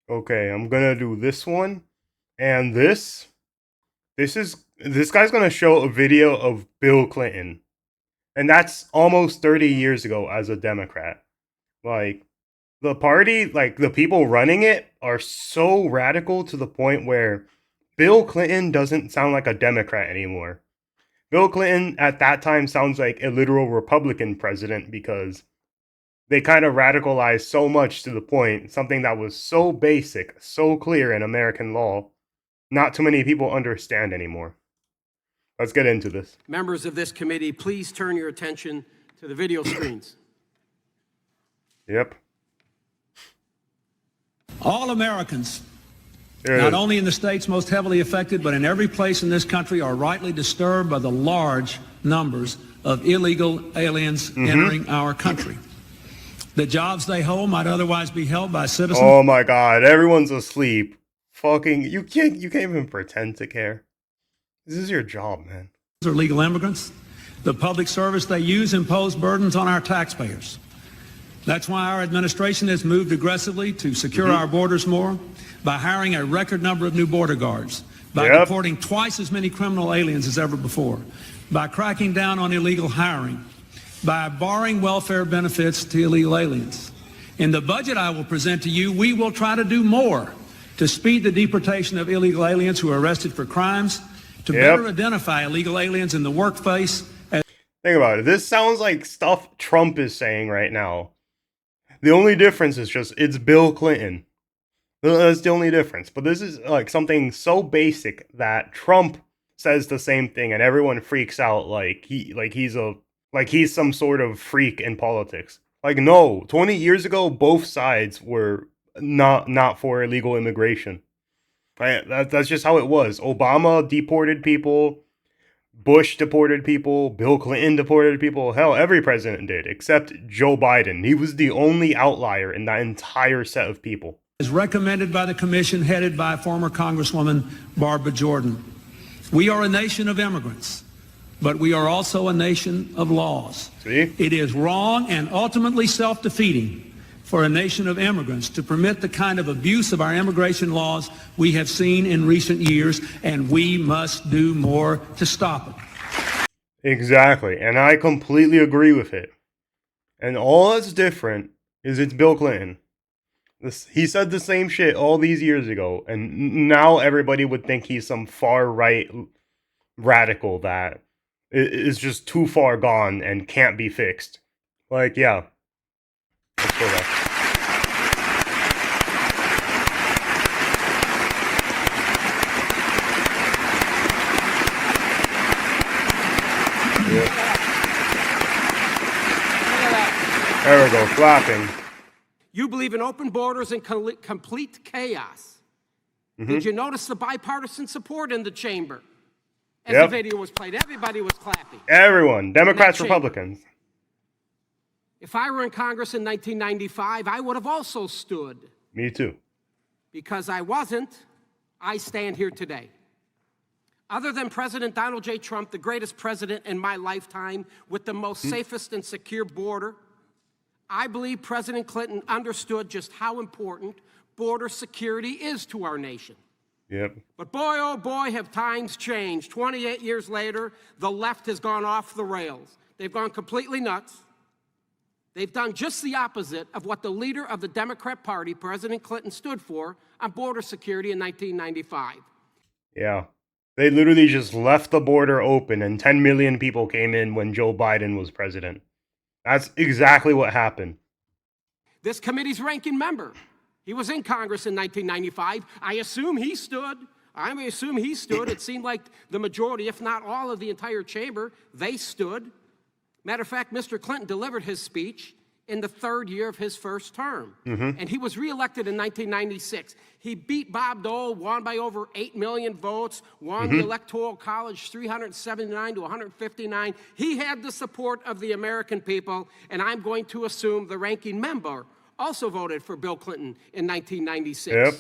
Okay, I'm gonna do this one and this. This guy's gonna show a video of Bill Clinton, and that's almost 30 years ago as a Democrat. Like the party, like the people running it are so radical to the point where Bill Clinton doesn't sound like a Democrat anymore. Bill Clinton at that time sounds like a literal Republican president because they kind of radicalized so much to the point, something that was so basic, so clear in American law, not too many people understand anymore. Let's get into this. Members of this committee, please turn your attention to the video screens. Yep. All Americans, There it not is. only in the states most heavily affected, but in every place in this country, are rightly disturbed by the large numbers of illegal aliens entering our country. The jobs they hold might otherwise be held by citizens. Oh my god, everyone's asleep. Fucking you can't even pretend to care. This is your job, man. Are legal immigrants. The public service they use impose burdens on our taxpayers. That's why our administration has moved aggressively to secure our borders more by hiring a record number of new border guards, by deporting twice as many criminal aliens as ever before, by cracking down on illegal hiring, by barring welfare benefits to illegal aliens. In the budget I will present to you, we will try to do more to speed the deportation of illegal aliens who are arrested for crimes, to better identify illegal aliens in the workplace. Think about it. This sounds like stuff Trump is saying right now. The only difference is just it's Bill Clinton. That's the only difference. But this is like something so basic that Trump says the same thing and everyone freaks out like he's some sort of freak in politics. Like no, 20 years ago both sides were not for illegal immigration. Right? That's just how it was. Obama deported people, Bush deported people, Bill Clinton deported people. Hell, every president did, except Joe Biden. He was the only outlier in that entire set of people. As recommended by the commission headed by former Congresswoman Barbara Jordan. We are a nation of immigrants, but we are also a nation of laws. See? It is wrong and ultimately self-defeating for a nation of immigrants to permit the kind of abuse of our immigration laws we have seen in recent years, and we must do more to stop it. Exactly, and I completely agree with it. And all that's different is it's Bill Clinton. He said the same shit all these years ago, and now everybody would think he's some far-right radical that is just too far gone and can't be fixed. Like, yeah. Let's go back. There we go, clapping. You believe in open borders and complete chaos. Did you notice the bipartisan support in the chamber? As the video was played, everybody was clapping. Everyone, Democrats, Republicans. If I were in Congress in 1995, I would have also stood. Me too. Because I wasn't, I stand here today. Other than President Donald J. Trump, the greatest president in my lifetime, with the most safest and secure border, I believe President Clinton understood just how important border security is to our nation. Yep. But boy, oh boy, have times changed. 28 years later, the left has gone off the rails. They've gone completely nuts. They've done just the opposite of what the leader of the Democrat Party, President Clinton, stood for on border security in 1995. Yeah. They literally just left the border open and 10 million people came in when Joe Biden was president. That's exactly what happened. This committee's ranking member, he was in Congress in 1995. I assume he stood. It seemed like the majority, if not all of the entire chamber, they stood. Matter of fact, Mr. Clinton delivered his speech in the third year of his first term. And he was reelected in 1996. He beat Bob Dole, won by over 8 million votes, won the Electoral College 379 to 159. He had the support of the American people, and I'm going to assume the ranking member also voted for Bill Clinton in 1996. Yep.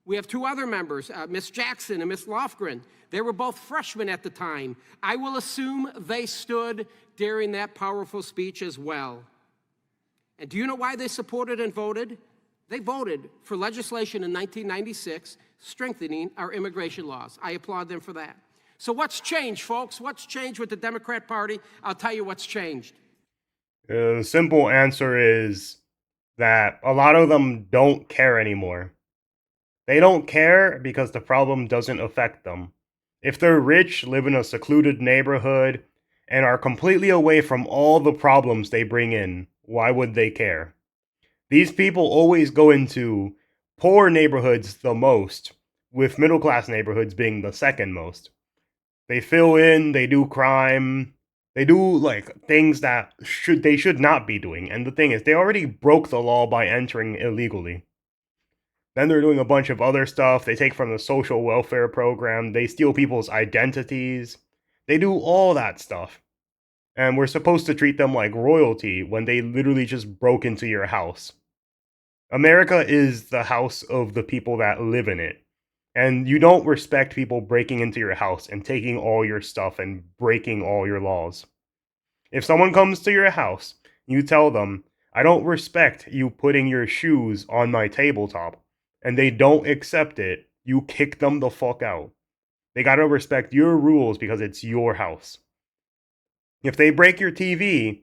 We have two other members, Ms. Jackson and Ms. Lofgren. They were both freshmen at the time. I will assume they stood during that powerful speech as well. And do you know why they supported and voted? They voted for legislation in 1996 strengthening our immigration laws. I applaud them for that. So what's changed, folks? What's changed with the Democrat Party? I'll tell you what's changed. The simple answer is that a lot of them don't care anymore. They don't care because the problem doesn't affect them. If they're rich, live in a secluded neighborhood, and are completely away from all the problems they bring in, why would they care? These people always go into poor neighborhoods the most, with middle class neighborhoods being the second most. They fill in, they do crime, they do like things that they should not be doing. And the thing is, they already broke the law by entering illegally. Then they're doing a bunch of other stuff. They take from the social welfare program, they steal people's identities. They do all that stuff. And we're supposed to treat them like royalty when they literally just broke into your house. America is the house of the people that live in it. And you don't respect people breaking into your house and taking all your stuff and breaking all your laws. If someone comes to your house, you tell them, I don't respect you putting your shoes on my tabletop, and they don't accept it, you kick them the fuck out. They gotta respect your rules because it's your house. If they break your TV,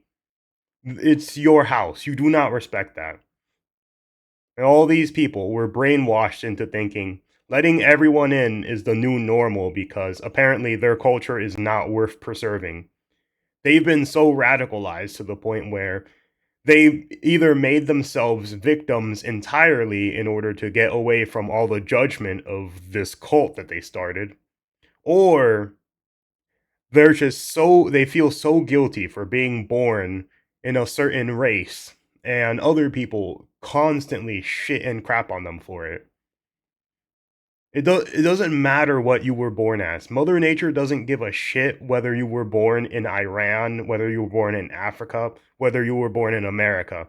it's your house. You do not respect that. And all these people were brainwashed into thinking letting everyone in is the new normal because apparently their culture is not worth preserving. They've been so radicalized to the point where they either made themselves victims entirely in order to get away from all the judgment of this cult that they started, or they're just they feel so guilty for being born in a certain race, and other people constantly shit and crap on them for it. It doesn't matter what you were born as. Mother Nature doesn't give a shit whether you were born in Iran, whether you were born in Africa, whether you were born in America.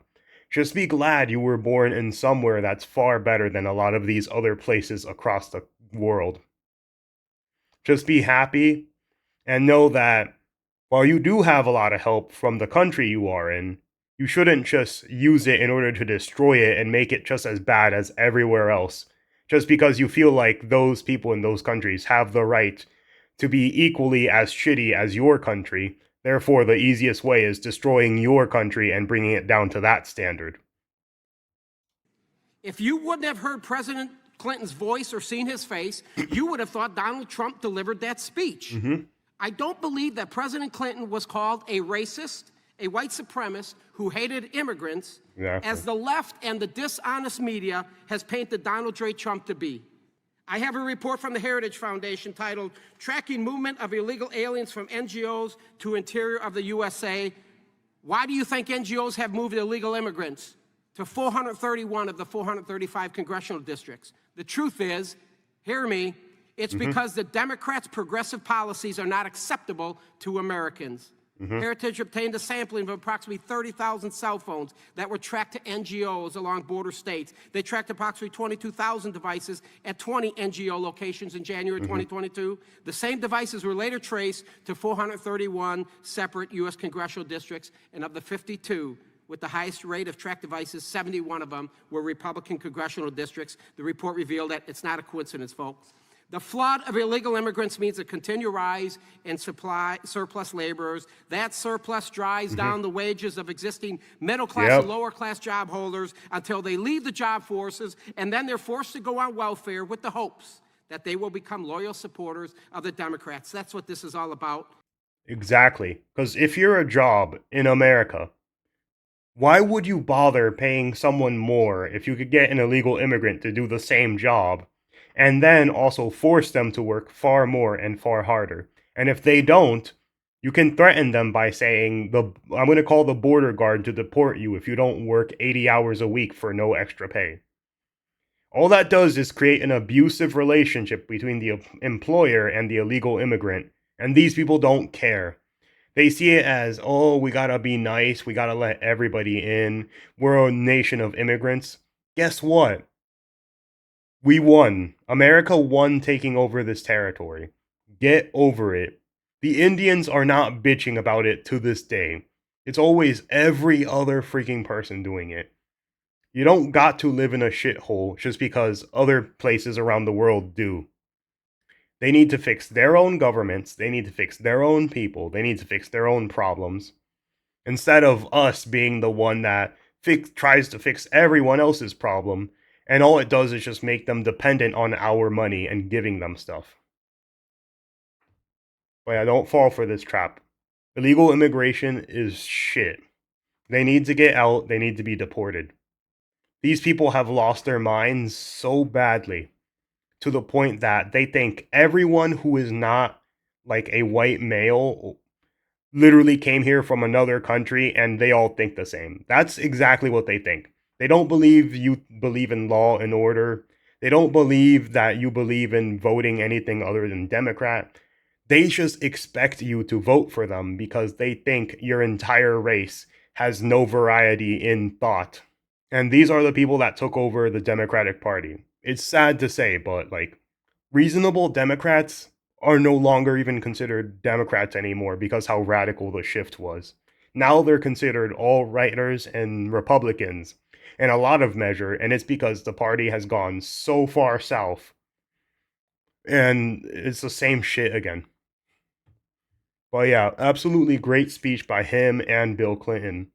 Just be glad you were born in somewhere that's far better than a lot of these other places across the world. Just be happy and know that while you do have a lot of help from the country you are in, you shouldn't just use it in order to destroy it and make it just as bad as everywhere else. Just because you feel like those people in those countries have the right to be equally as shitty as your country, therefore the easiest way is destroying your country and bringing it down to that standard. If you wouldn't have heard President Clinton's voice or seen his face, you would have thought Donald Trump delivered that speech. I don't believe that President Clinton was called a racist, a white supremacist who hated immigrants, as the left and the dishonest media has painted Donald J. Trump to be. I have a report from the Heritage Foundation titled Tracking Movement of Illegal Aliens from NGOs to Interior of the USA. Why do you think NGOs have moved illegal immigrants to 431 of the 435 congressional districts? The truth is, hear me, it's because the Democrats' progressive policies are not acceptable to Americans. Heritage obtained a sampling of approximately 30,000 cell phones that were tracked to NGOs along border states. They tracked approximately 22,000 devices at 20 NGO locations in January 2022. The same devices were later traced to 431 separate U.S. congressional districts, and of the 52 with the highest rate of tracked devices, 71 of them were Republican congressional districts. The report revealed that it's not a coincidence, folks. The flood of illegal immigrants means a continued rise in surplus laborers. That surplus drives down the wages of existing middle-class and lower-class job holders until they leave the job forces, and then they're forced to go on welfare with the hopes that they will become loyal supporters of the Democrats. That's what this is all about. Exactly. Because if you're a job in America, why would you bother paying someone more if you could get an illegal immigrant to do the same job? And then also force them to work far more and far harder. And if they don't, you can threaten them by saying, I'm going to call the border guard to deport you if you don't work 80 hours a week for no extra pay. All that does is create an abusive relationship between the employer and the illegal immigrant, and these people don't care. They see it as, oh, we gotta be nice, we gotta let everybody in, we're a nation of immigrants. Guess what? We won. America won taking over this territory. Get over it. The Indians are not bitching about it to this day. It's always every other freaking person doing it. You don't got to live in a shithole just because other places around the world do. They need to fix their own governments, they need to fix their own people, they need to fix their own problems, instead of us being the one that tries to fix everyone else's problem, and all it does is just make them dependent on our money and giving them stuff. But yeah, don't fall for this trap. Illegal immigration is shit. They need to get out, they need to be deported. These people have lost their minds so badly to the point that they think everyone who is not like a white male literally came here from another country and they all think the same. That's exactly what they think. They don't believe you believe in law and order. They don't believe that you believe in voting anything other than Democrat. They just expect you to vote for them because they think your entire race has no variety in thought. And these are the people that took over the Democratic Party. It's sad to say, but like, reasonable Democrats are no longer even considered Democrats anymore because how radical the shift was. Now they're considered alt-righters and Republicans in a lot of measure, and it's because the party has gone so far south. And it's the same shit again. But yeah, absolutely great speech by him and Bill Clinton.